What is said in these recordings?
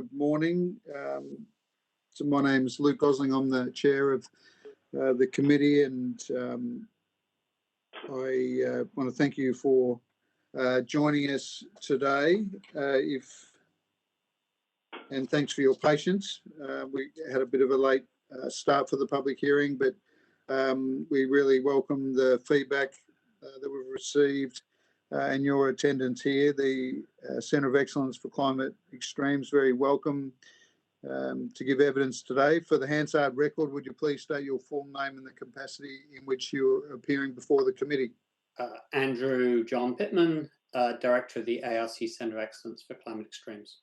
good morning. So my name is Luke Gosling. I'm the chair of the committee, and I want to thank you for joining us today. And thanks for your patience. We had a bit of a late start for the public hearing, but we really welcome the feedback that we've received and your attendance here. The Centre of Excellence for Climate Extremes, very welcome to give evidence today. For the Hansard record, would you please state your full name and the capacity in which you're appearing before the committee? Andrew John Pitman, Director of the ARC Centre of Excellence for Climate Extremes.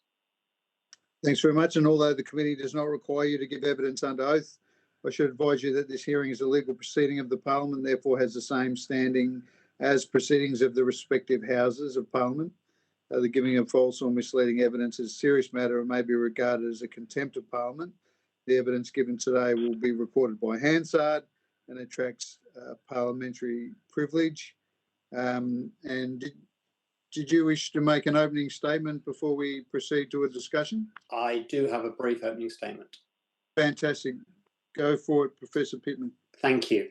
Thanks very much. And although the committee does not require you to give evidence under oath, I should advise you that this hearing is a legal proceeding of the Parliament, therefore has the same standing as proceedings of the respective houses of Parliament. The giving of false or misleading evidence is a serious matter and may be regarded as a contempt of Parliament. The evidence given today will be recorded by Hansard and attracts parliamentary privilege. And did you wish to make an opening statement before we proceed to a discussion? I do have a brief opening statement. Fantastic. Go for it, Professor Pitman. Thank you.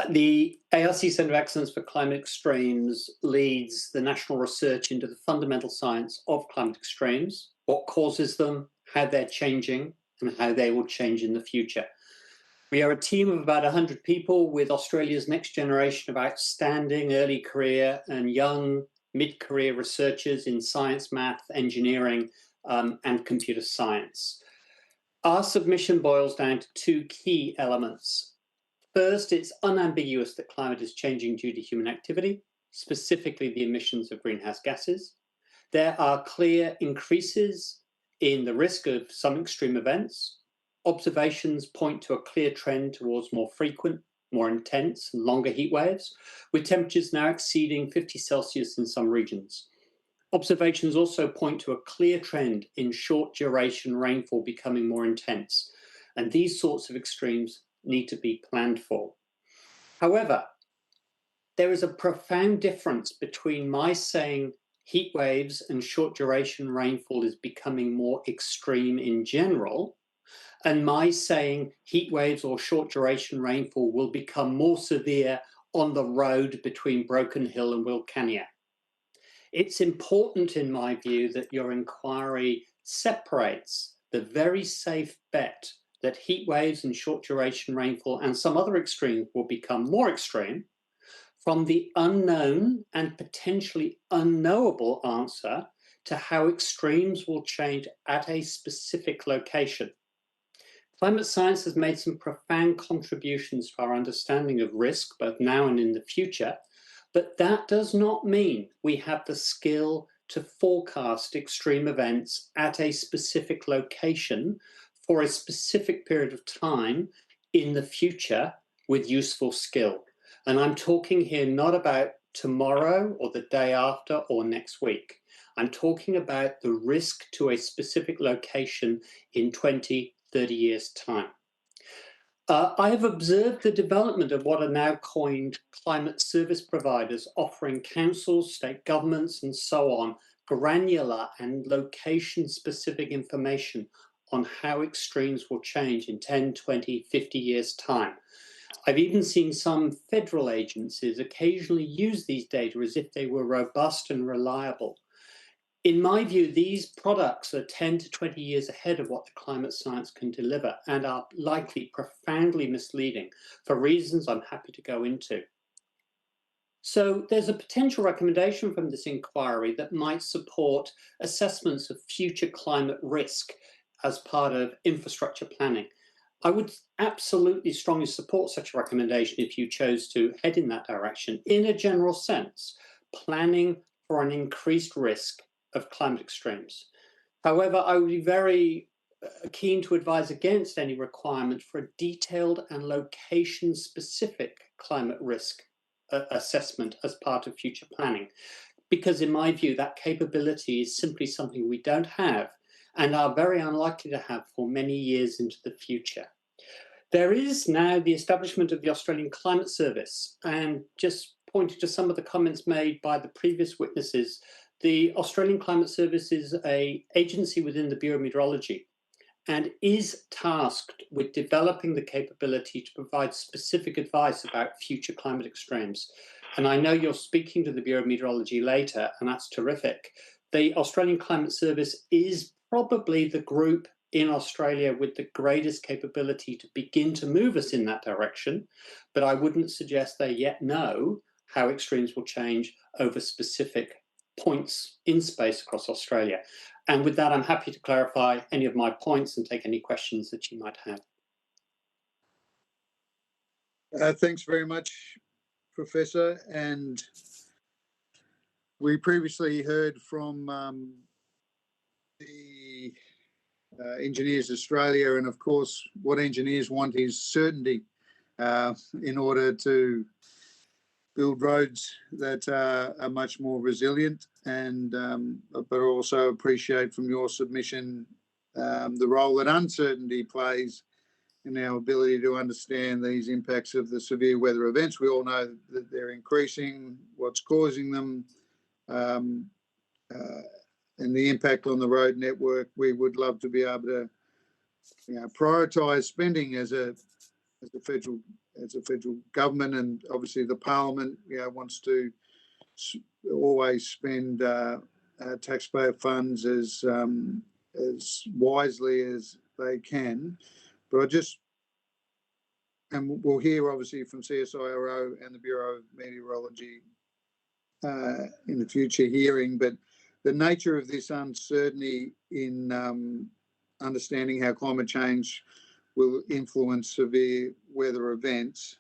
The ARC Centre of Excellence for Climate Extremes leads the national research into the fundamental science of climate extremes, what causes them, how they're changing, and how they will change in the future. We are a team of about 100 people with Australia's next generation of outstanding early career and young mid-career researchers in science, math, engineering, and computer science. Our submission boils down to two key elements. First, it's unambiguous that climate is changing due to human activity, specifically the emissions of greenhouse gases. There are clear increases in the risk of some extreme events. Observations point to a clear trend towards more frequent, more intense, and longer heat waves, with temperatures now exceeding 50 Celsius in some regions. Observations also point to a clear trend in short duration rainfall becoming more intense, and these sorts of extremes need to be planned for. However, there is a profound difference between my saying heat waves and short duration rainfall is becoming more extreme in general, and my saying heat waves or short duration rainfall will become more severe on the road between Broken Hill and Wilcannia. It's important, in my view, that your inquiry separates the very safe bet that heat waves and short duration rainfall and some other extremes will become more extreme from the unknown and potentially unknowable answer to how extremes will change at a specific location. Climate science has made some profound contributions to our understanding of risk, both now and in the future, but that does not mean we have the skill to forecast extreme events at a specific location for a specific period of time in the future with useful skill. And I'm talking here not about tomorrow or the day after or next week. I'm talking about the risk to a specific location in 20, 30 years' time. I have observed the development of what are now coined climate service providers, offering councils, state governments, and so on, granular and location-specific information on how extremes will change in 10, 20, 50 years' time. I've even seen some federal agencies occasionally use these data as if they were robust and reliable. In my view, these products are 10 to 20 years ahead of what the climate science can deliver and are likely profoundly misleading for reasons I'm happy to go into. So there's a potential recommendation from this inquiry that might support assessments of future climate risk as part of infrastructure planning. I would absolutely strongly support such a recommendation if you chose to head in that direction. In a general sense, planning for an increased risk of climate extremes. However, I would be very keen to advise against any requirement for a detailed and location-specific climate risk assessment as part of future planning, because in my view, that capability is simply something we don't have and are very unlikely to have for many years into the future. There is now the establishment of the Australian Climate Service, and just pointing to some of the comments made by the previous witnesses, The Australian Climate Service is an agency within the Bureau of Meteorology and is tasked with developing the capability to provide specific advice about future climate extremes. And I know you're speaking to the Bureau of Meteorology later, and that's terrific. The Australian Climate Service is probably the group in Australia with the greatest capability to begin to move us in that direction, but I wouldn't suggest they yet know how extremes will change over specific points in space across Australia. And with that, I'm happy to clarify any of my points and take any questions that you might have. Thanks very much, Professor. And we previously heard from the Engineers Australia, and of course, what engineers want is certainty in order to build roads that are much more resilient, and but also appreciate from your submission the role that uncertainty plays in our ability to understand these impacts of the severe weather events. We all know that they're increasing, what's causing them, and the impact on the road network. We would love to be able to, prioritise spending as a federal government, and obviously the Parliament, wants to always spend taxpayer funds as wisely as they can. But and we'll hear obviously from CSIRO and the Bureau of Meteorology in the future hearing, but the nature of this uncertainty in understanding how climate change will influence severe weather events.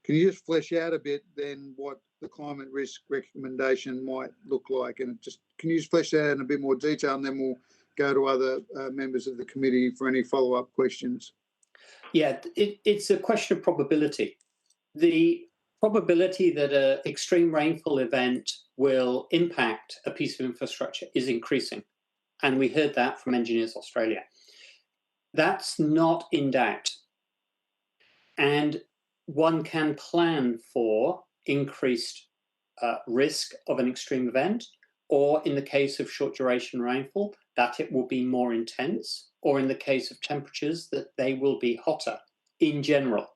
Can you just flesh out a bit then what the climate risk recommendation might look like? And can you just flesh that out in a bit more detail, and then we'll go to other members of the committee for any follow-up questions? Yeah, it's a question of probability. The probability that an extreme rainfall event will impact a piece of infrastructure is increasing. And we heard that from Engineers Australia. That's not in doubt. And one can plan for increased risk of an extreme event, or in the case of short duration rainfall, that it will be more intense, or in the case of temperatures, that they will be hotter in general.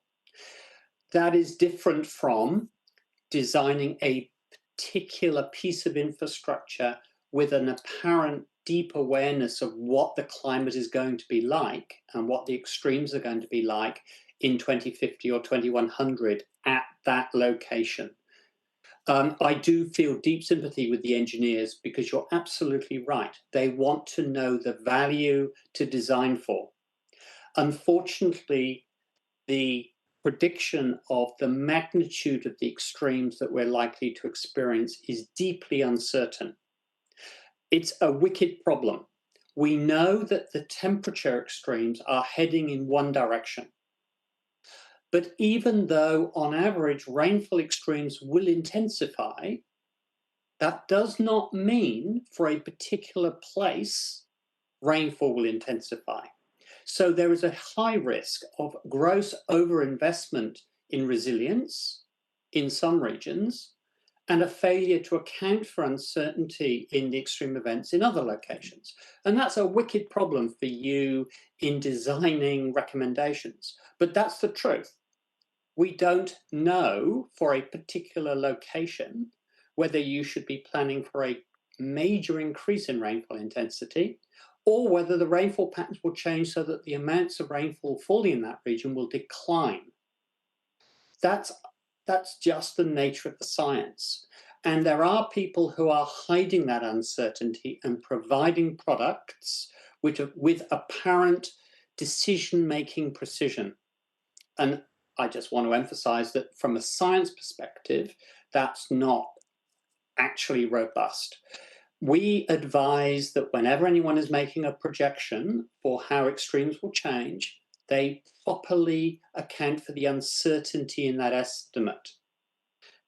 That is different from designing a particular piece of infrastructure with an apparent deep awareness of what the climate is going to be like and what the extremes are going to be like in 2050 or 2100 at that location. I do feel deep sympathy with the engineers, because you're absolutely right. They want to know the value to design for. Unfortunately, the prediction of the magnitude of the extremes that we're likely to experience is deeply uncertain. It's a wicked problem. We know that the temperature extremes are heading in one direction. But even though, on average, rainfall extremes will intensify, that does not mean for a particular place rainfall will intensify. So there is a high risk of gross overinvestment in resilience in some regions, and a failure to account for uncertainty in the extreme events in other locations. And that's a wicked problem for you in designing recommendations. But that's the truth. We don't know for a particular location whether you should be planning for a major increase in rainfall intensity, or whether the rainfall patterns will change so that the amounts of rainfall falling in that region will decline. That's just the nature of the science. And there are people who are hiding that uncertainty and providing products with apparent decision-making precision. And I just want to emphasize that from a science perspective, that's not actually robust. We advise that whenever anyone is making a projection for how extremes will change, they properly account for the uncertainty in that estimate.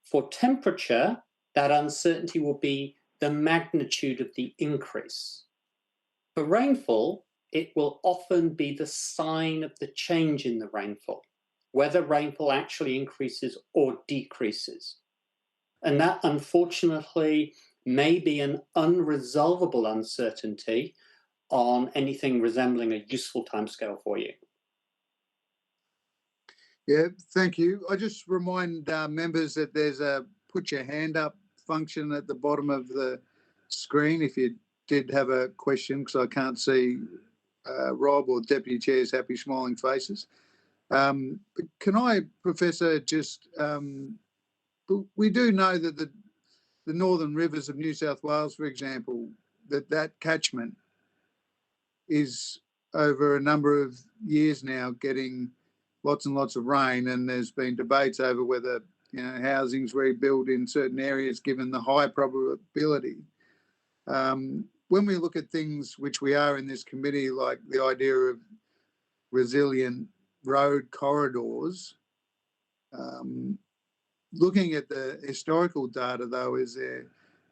For temperature, that uncertainty will be the magnitude of the increase. For rainfall, it will often be the sign of the change in the rainfall, whether rainfall actually increases or decreases. And that, unfortunately, may be an unresolvable uncertainty on anything resembling a useful timescale for you. Yeah, thank you. I just remind members that there's a put your hand up function at the bottom of the screen if you did have a question, because I can't see Rob or Deputy Chair's happy smiling faces. Can I, Professor, just we do know that the northern rivers of New South Wales, for example, that catchment is over a number of years now getting lots and lots of rain, and there's been debates over whether housing's rebuilt in certain areas given the high probability. When we look at things which we are in this committee, like the idea of resilient road corridors, looking at the historical data, though, is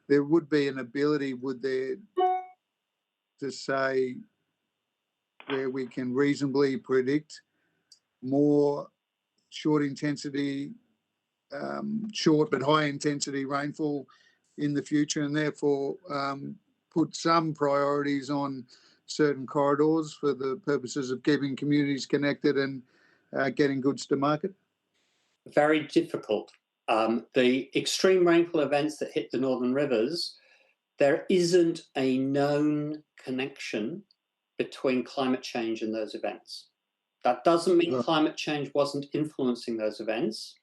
there would be an ability, would there, to say where we can reasonably predict more short but high intensity rainfall in the future, and therefore put some priorities on certain corridors for the purposes of keeping communities connected and getting goods to market? Very difficult. The extreme rainfall events that hit the northern rivers, there isn't a known connection between climate change and those events. That doesn't mean climate change wasn't influencing those events.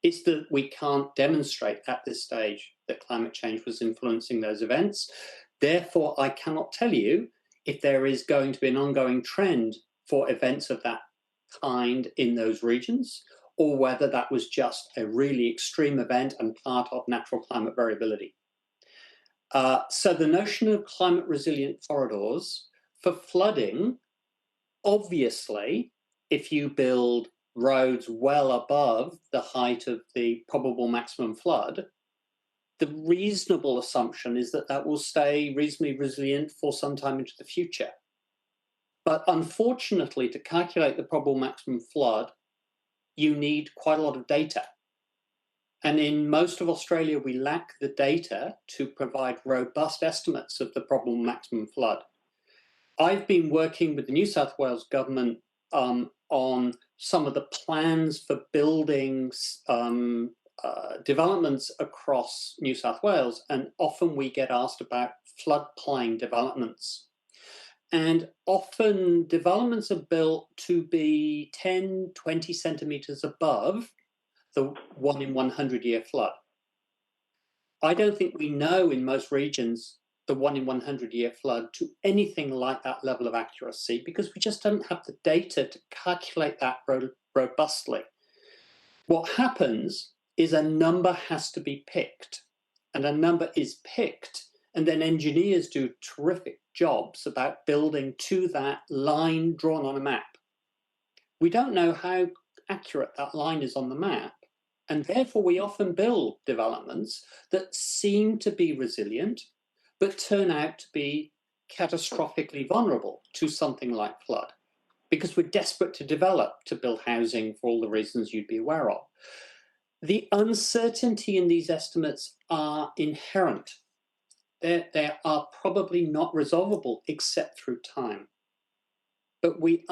It's that we can't demonstrate at this stage that climate change was influencing those events. Therefore, I cannot tell you if there is going to be an ongoing trend for events of that kind in those regions, or whether that was just a really extreme event and part of natural climate variability. So the notion of climate resilient corridors for flooding, obviously, if you build roads well above the height of the probable maximum flood, the reasonable assumption is that that will stay reasonably resilient for some time into the future. But unfortunately, to calculate the probable maximum flood, you need quite a lot of data. And in most of Australia, we lack the data to provide robust estimates of the probable maximum flood. I've been working with the New South Wales government on some of the plans for building developments across New South Wales, and often we get asked about floodplain developments. And often developments are built to be 10, 20 centimetres above the 1 in 100 year flood. I don't think we know in most regions the 1 in 100 year flood to anything like that level of accuracy, because we just don't have the data to calculate that robustly. What happens is a number has to be picked, and a number is picked, and then engineers do terrific jobs about building to that line drawn on a map. We don't know how accurate that line is on the map, and therefore we often build developments that seem to be resilient, but turn out to be catastrophically vulnerable to something like flood, because we're desperate to develop to build housing for all the reasons you'd be aware of. The uncertainty in these estimates are inherent. They are probably not resolvable except through time. But we're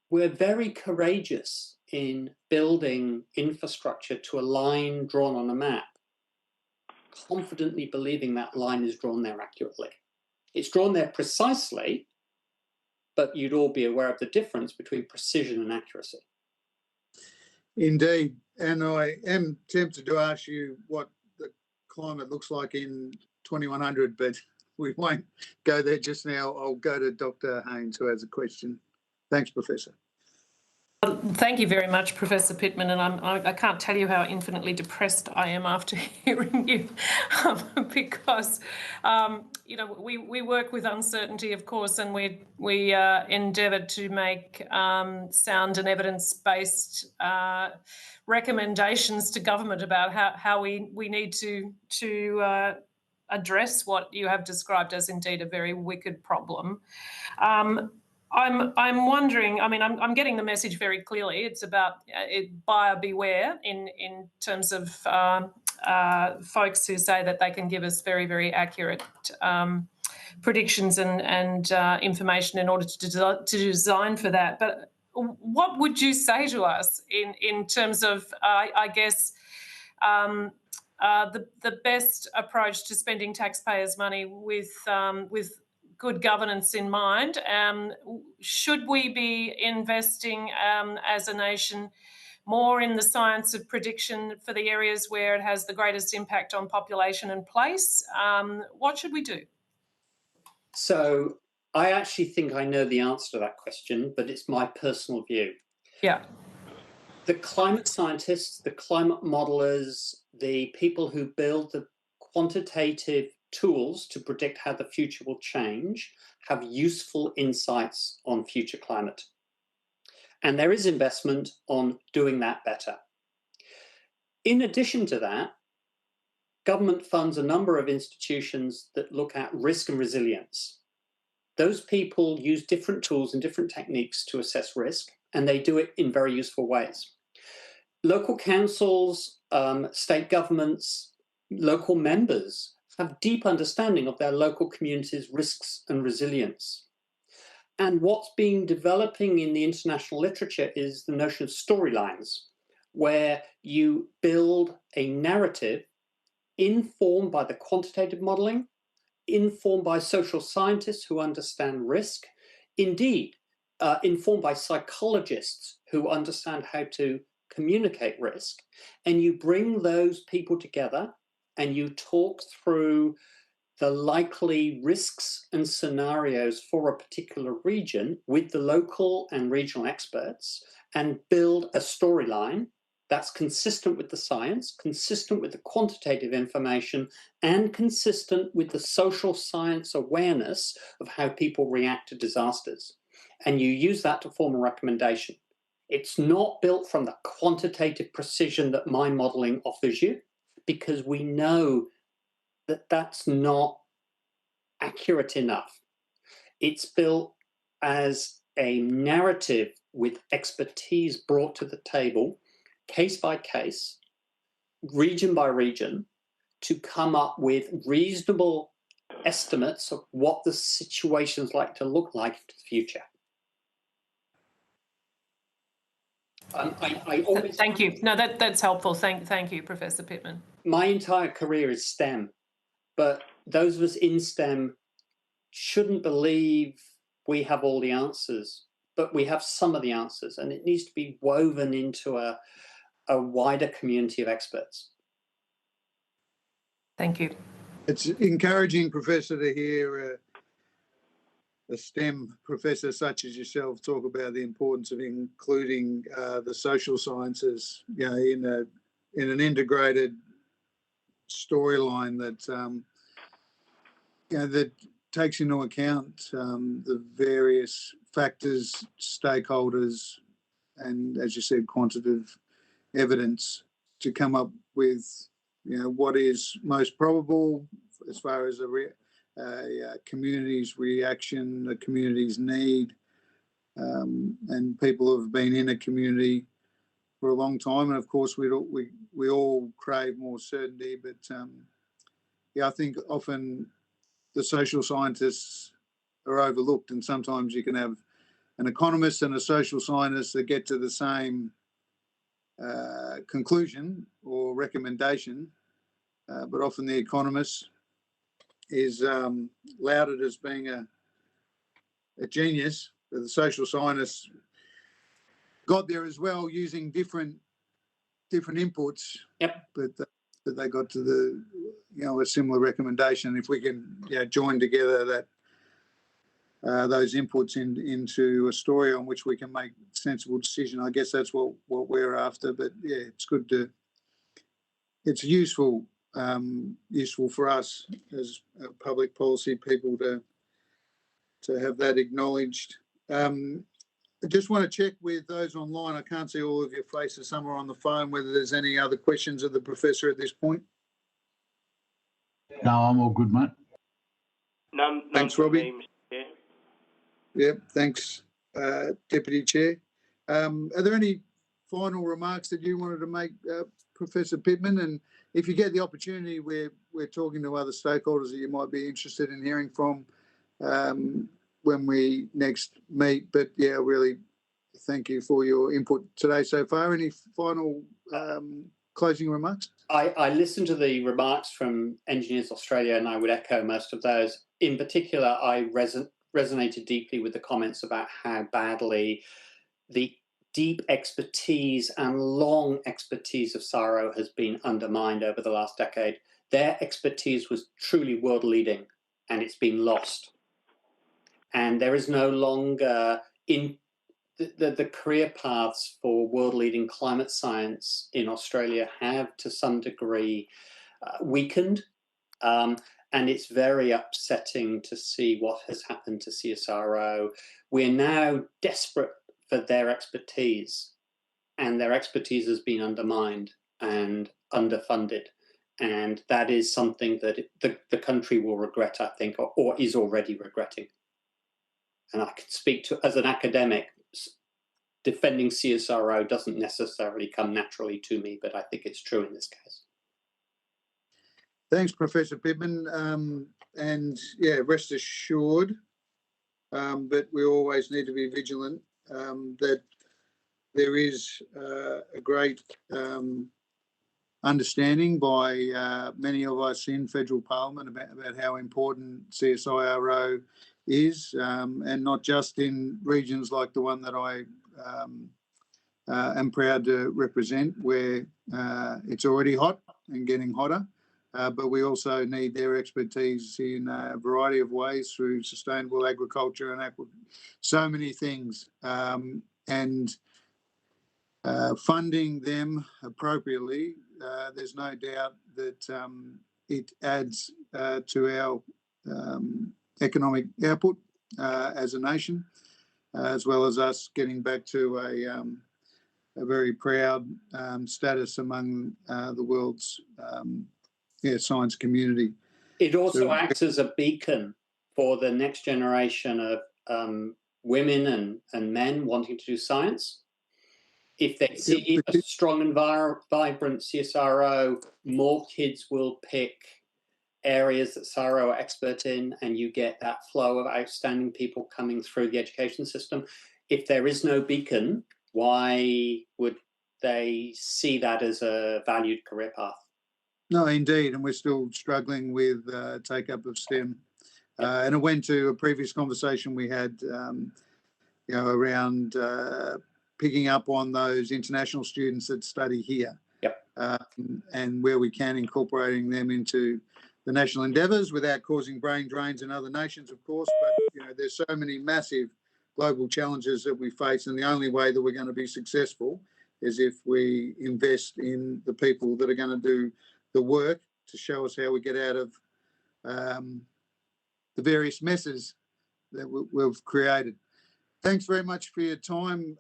very courageous in building infrastructure to a line drawn on a map, confidently believing that line is drawn there accurately. It's drawn there precisely, but you'd all be aware of the difference between precision and accuracy. Indeed. And I am tempted to ask you what the climate looks like in 2100, but we won't go there just now. I'll go to Dr. Haynes, who has a question. Thanks, Professor. Thank you very much, Professor Pitman, and I can't tell you how infinitely depressed I am after hearing you, because we work with uncertainty, of course, and we endeavour to make sound and evidence-based recommendations to government about how we need to address what you have described as indeed a very wicked problem. I'm wondering, I mean, I'm getting the message very clearly. It's about buyer beware in terms of folks who say that they can give us very, very accurate predictions and information in order to design for that. But what would you say to us in terms of, I guess, the best approach to spending taxpayers' money with good governance in mind? Should we be investing as a nation more in the science of prediction for the areas where it has the greatest impact on population and place? What should we do? So I actually think I know the answer to that question, but it's my personal view. Yeah. The climate scientists, the climate modelers, the people who build the quantitative tools to predict how the future will change have useful insights on future climate. And there is investment on doing that better. In addition to that, government funds a number of institutions that look at risk and resilience. Those people use different tools and different techniques to assess risk, and they do it in very useful ways. Local councils, state governments, local members have deep understanding of their local communities' risks and resilience. And what's been developing in the international literature is the notion of storylines, where you build a narrative informed by the quantitative modeling, informed by social scientists who understand risk, indeed, informed by psychologists who understand how to communicate risk, and you bring those people together and you talk through the likely risks and scenarios for a particular region with the local and regional experts and build a storyline that's consistent with the science, consistent with the quantitative information, and consistent with the social science awareness of how people react to disasters. And you use that to form a recommendation. It's not built from the quantitative precision that my modeling offers you, because we know that that's not accurate enough. It's built as a narrative with expertise brought to the table, case by case, region by region, to come up with reasonable estimates of what the situation's like to look like in the future. Thank you. No, that's helpful. Thank you, Professor Pitman. My entire career is STEM, but those of us in STEM shouldn't believe we have all the answers, but we have some of the answers, and it needs to be woven into a wider community of experts. Thank you. It's encouraging, Professor, to hear a STEM professor such as yourself talk about the importance of including the social sciences, you know, in an integrated storyline that you know, that takes into account the various factors, stakeholders, and, as you said, quantitative evidence to come up with, you know, what is most probable as far as a community's reaction, a community's need, and people who have been in a community for a long time. And of course, we all crave more certainty, but yeah, I think often the social scientists are overlooked, and sometimes you can have an economist and a social scientist that get to the same conclusion or recommendation, but often the economist is lauded as being a genius, but the social scientists got there as well using different inputs. Yep. But they got to the, you know, a similar recommendation. If we can, you know, join together that those inputs into a story on which we can make sensible decision, I guess that's what we're after. But yeah, it's useful for us as public policy people to have that acknowledged. I just want to check with those online. I can't see all of your faces. Some are on the phone. Whether there's any other questions of the professor at this point? No, I'm all good, mate. None Thanks, Robbie. Yeah. Yep, thanks, Deputy Chair. Are there any final remarks that you wanted to make, Professor Pitman? And if you get the opportunity, we're talking to other stakeholders that you might be interested in hearing from when we next meet. But yeah, really thank you for your input today so far. Any final closing remarks? I listened to the remarks from Engineers Australia, and I would echo most of those. In particular, I resonated deeply with the comments about how badly the deep expertise and long expertise of SARO has been undermined over the last decade. Their expertise was truly world leading, and it's been lost. And there is no longer in the career paths for world-leading climate science in Australia have, to some degree, weakened. And it's very upsetting to see what has happened to CSIRO. We're now desperate for their expertise, and their expertise has been undermined and underfunded. And that is something that the country will regret, I think, or is already regretting. And I can speak to, as an academic, defending CSIRO doesn't necessarily come naturally to me, but I think it's true in this case. Thanks, Professor Pitman. And yeah, rest assured, but we always need to be vigilant that there is a great understanding by many of us in federal parliament about how important CSIRO is, and not just in regions like the one that I am proud to represent, where it's already hot and getting hotter. But we also need their expertise in a variety of ways through sustainable agriculture and so many things. And funding them appropriately, there's no doubt that it adds to our economic output as a nation, as well as us getting back to a very proud status among the world's science community. It also acts as a beacon for the next generation of women and men wanting to do science. If they see a strong and vibrant CSIRO, more kids will pick areas that SARO are expert in, and you get that flow of outstanding people coming through the education system. If there is no beacon, why would they see that as a valued career path? No, indeed, and we're still struggling with take-up of STEM. And it went to a previous conversation we had, around picking up on those international students that study here. Yep. And where we can, incorporating them into the national endeavours without causing brain drains in other nations, of course. But, there's so many massive global challenges that we face, and the only way that we're going to be successful is if we invest in the people that are going to do the work to show us how we get out of the various messes that we've created. Thanks very much for your time,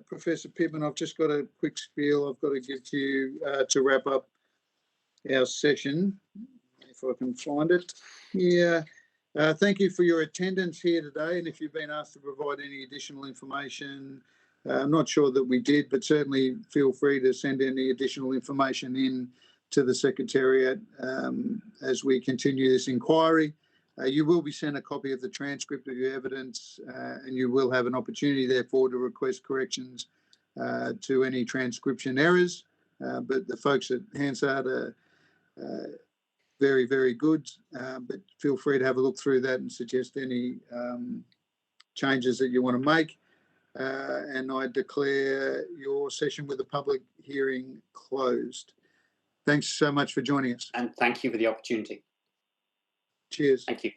Professor Pitman. I've just got a quick spiel I've got to give to you to wrap up our session, if I can find it. Yeah. Thank you for your attendance here today, and if you've been asked to provide any additional information, I'm not sure that we did, but certainly feel free to send any additional information in to the Secretariat as we continue this inquiry. You will be sent a copy of the transcript of your evidence, and you will have an opportunity, therefore, to request corrections to any transcription errors. But the folks at Hansard are very, very good, but feel free to have a look through that and suggest any changes that you want to make. And I declare your session with the public hearing closed. Thanks so much for joining us. And thank you for the opportunity. Cheers. Thank you.